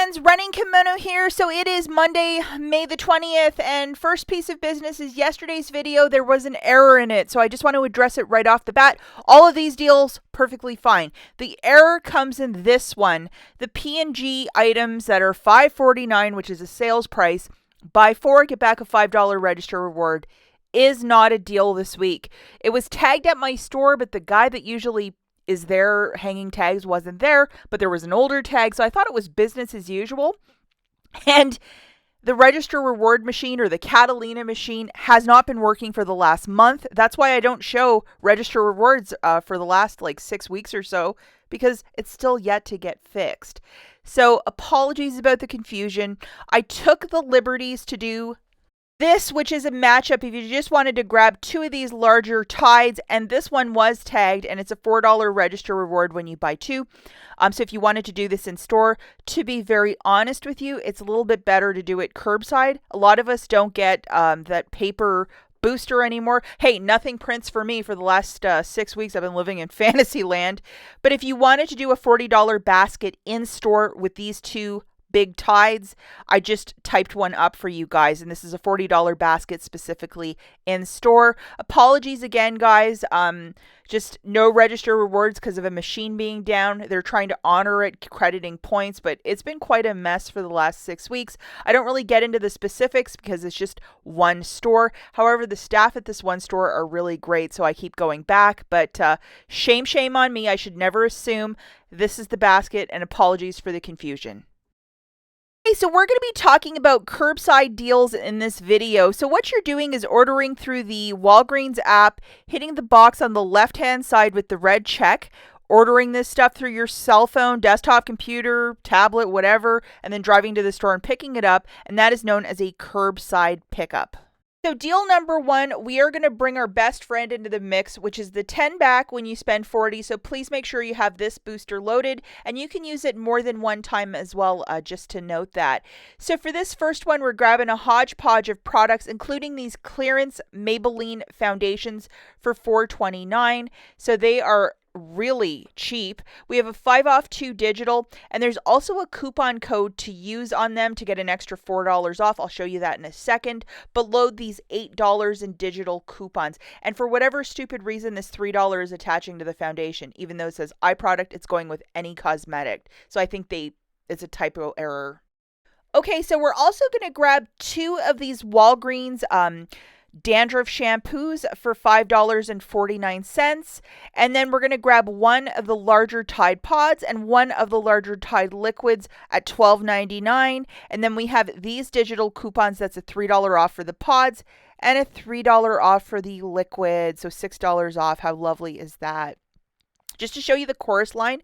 friends, Running Kimono here. So it is Monday, May the 20th, and first piece of business is yesterday's video. There was an error in it, so I just want to address it right off the bat. All of these deals, perfectly fine. The error comes in this one. The P&G items that are $5.49, which is a sales price, buy 4, get back a $5 register reward, is not a deal this week. It was tagged at my store, but the guy that usually is there hanging tags wasn't there, but there was an older tag, so I thought it was business as usual. And the register reward machine, or the Catalina machine, has not been working for the last month. That's why I don't show register rewards for the last 6 weeks or so, because it's still yet to get fixed. So apologies about the confusion. I took the liberties to do this, which is a matchup if you just wanted to grab 2 of these larger tides, and this one was tagged, and it's a $4 register reward when you buy 2. So if you wanted to do this in store, to be very honest with you, it's a little bit better to do it curbside. A lot of us don't get that paper booster anymore. Hey, nothing prints for me for the last 6 weeks. I've been living in fantasy land. But if you wanted to do a $40 basket in store with these 2 big tides, I just typed one up for you guys, and this is a $40 basket specifically in store. Apologies again, guys. Just no register rewards because of a machine being down. They're trying to honor it, crediting points, but it's been quite a mess for the last 6 weeks. I don't really get into the specifics because it's just one store. However, the staff at this one store are really great, so I keep going back. But shame on me. I should never assume this is the basket, and apologies for the confusion. Okay, so we're going to be talking about curbside deals in this video. So what you're doing is ordering through the Walgreens app, hitting the box on the left-hand side with the red check, ordering this stuff through your cell phone, desktop, computer, tablet, whatever, and then driving to the store and picking it up, and that is known as a curbside pickup. So deal number 1, we are going to bring our best friend into the mix, which is the 10 back when you spend 40. So please make sure you have this booster loaded, and you can use it more than one time as well, just to note that. So for this first one, we're grabbing a hodgepodge of products, including these clearance Maybelline foundations for $4.29. So they are really cheap. We have a 5 off 2 digital, and there's also a coupon code to use on them to get an extra $4 off. I'll show you that in a second. But load these $8 in digital coupons, and for whatever stupid reason, this $3 is attaching to the foundation, even though it says iProduct. It's going with any cosmetic, so I think it's a typo error. Okay, so we're also going to grab 2 of these Walgreens dandruff shampoos for $5.49, and then we're going to grab 1 of the larger Tide Pods and 1 of the larger Tide liquids at $12.99, and then we have these digital coupons. That's a $3 off for the pods and a $3 off for the liquid, so $6 off. How lovely is that? Just to show you the chorus line,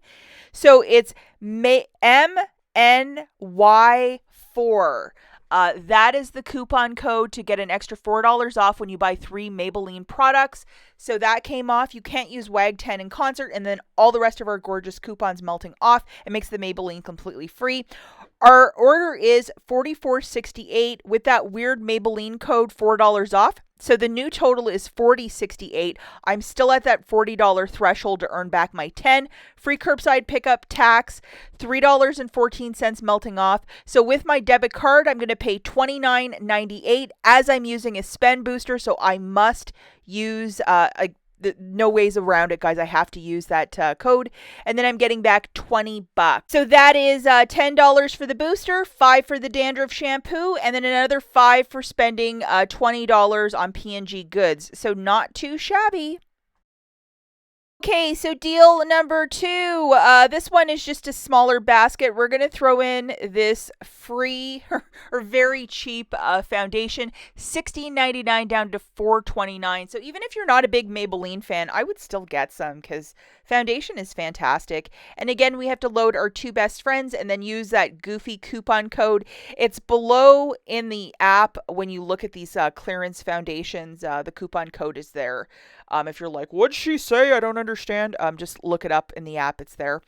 so it's MNY4. That is the coupon code to get an extra $4 off when you buy 3 Maybelline products. So that came off. You can't use WAG 10 in concert, and then all the rest of our gorgeous coupons melting off. It makes the Maybelline completely free. Our order is $44.68 with that weird Maybelline code, $4 off. So the new total is $40.68. I'm still at that $40 threshold to earn back my 10. Free curbside pickup, tax, $3.14 melting off. So with my debit card, I'm going to pay $29.98 as I'm using a spend booster. So I must use no ways around it, guys. I have to use that code, and then I'm getting back $20. So that is $10 for the booster, $5 for the dandruff shampoo, and then another $5 for spending $20 on P&G goods. So not too shabby. Okay, so deal number 2. This one is just a smaller basket. We're going to throw in this free or very cheap foundation, $16.99 down to $4.29. So even if you're not a big Maybelline fan, I would still get some because foundation is fantastic. And again, we have to load our 2 best friends and then use that goofy coupon code. It's below in the app when you look at these clearance foundations. The coupon code is there. If you're like, what'd she say? I don't understand. Just look it up in the app. It's there.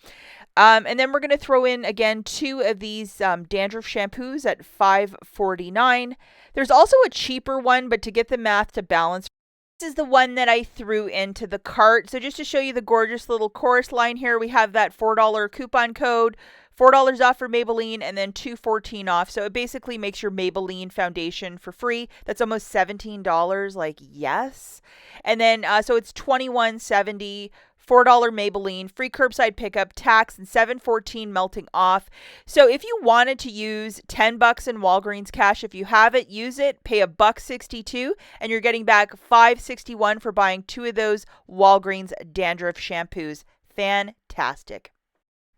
And then we're going to throw in, again, 2 of these dandruff shampoos at $5.49. There's also a cheaper one, but to get the math to balance, this is the one that I threw into the cart. So just to show you the gorgeous little chorus line here, we have that $4 coupon code $4 off for Maybelline, and then $2.14 off. So it basically makes your Maybelline foundation for free. That's almost $17. Like, yes. And then so it's $21.70. $4 Maybelline, free curbside pickup, tax, and $7.14 melting off. So if you wanted to use $10 in Walgreens cash, if you have it, use it, pay $1.62, and you're getting back $5.61 for buying 2 of those Walgreens dandruff shampoos. Fantastic.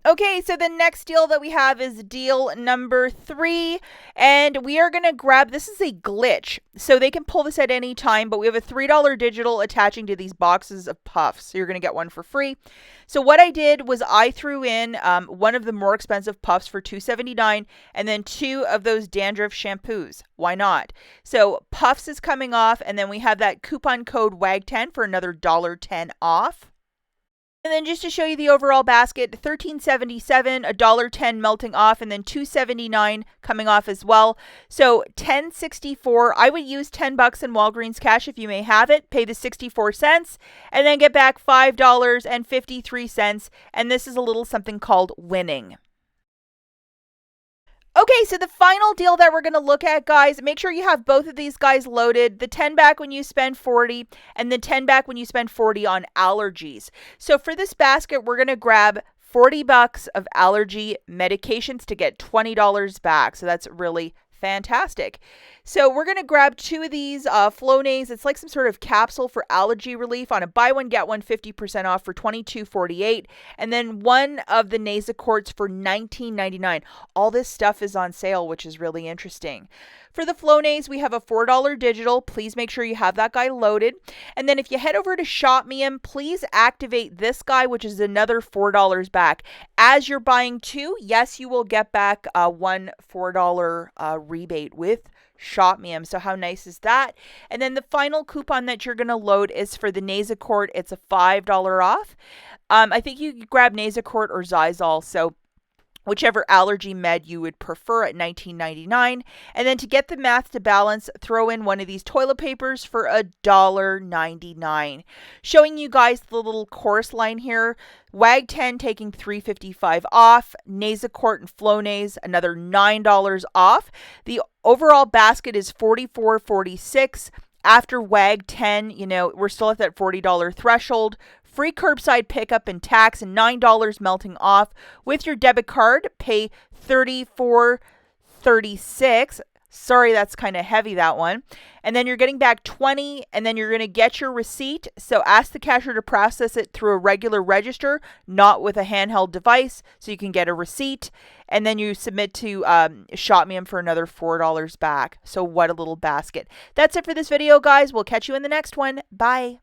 Okay, so the next deal that we have is deal number 3, and we are going to grab, this is a glitch, so they can pull this at any time, but we have a $3 digital attaching to these boxes of puffs, so you're going to get one for free. So what I did was I threw in one of the more expensive puffs for $2.79, and then 2 of those dandruff shampoos. Why not? So puffs is coming off, and then we have that coupon code WAG10 for another $1.10 off. And then just to show you the overall basket, $13.77, $1.10 melting off, and then $2.79 coming off as well. So $10.64. I would use $10 in Walgreens cash if you may have it. Pay the 64 cents, and then get back $5.53. And this is a little something called winning. Okay, so the final deal that we're going to look at, guys, make sure you have both of these guys loaded. The 10 back when you spend 40 and the 10 back when you spend 40 on allergies. So for this basket, we're going to grab $40 of allergy medications to get $20 back. So that's really fantastic. So we're going to grab 2 of these Flonase. It's like some sort of capsule for allergy relief on a buy one, get one 50% off for $22.48. And then 1 of the Nasocorts for $19.99. All this stuff is on sale, which is really interesting. For the Flonase, we have a $4 digital. Please make sure you have that guy loaded. And then if you head over to ShopMe'em, please activate this guy, which is another $4 back. As you're buying 2, yes, you will get back one $4 rebate with ShopMe'em. So how nice is that? And then the final coupon that you're going to load is for the Nasacort. It's a $5 off. I think you can grab Nasacort or Xyzal. So whichever allergy med you would prefer at $19.99. And then to get the math to balance, throw in one of these toilet papers for $1.99. Showing you guys the little course line here. WAG10 taking $3.55 off. Nasacort and Flonase, another $9 off. The overall basket is $44.46. After WAG10, we're still at that $40 threshold. Free curbside pickup and tax, and $9 melting off. With your debit card, pay $34.36. Sorry, that's kind of heavy, that one. And then you're getting back $20, and then you're going to get your receipt. So ask the cashier to process it through a regular register, not with a handheld device, so you can get a receipt. And then you submit to ShopMe'em for another $4 back. So what a little basket. That's it for this video, guys. We'll catch you in the next one. Bye.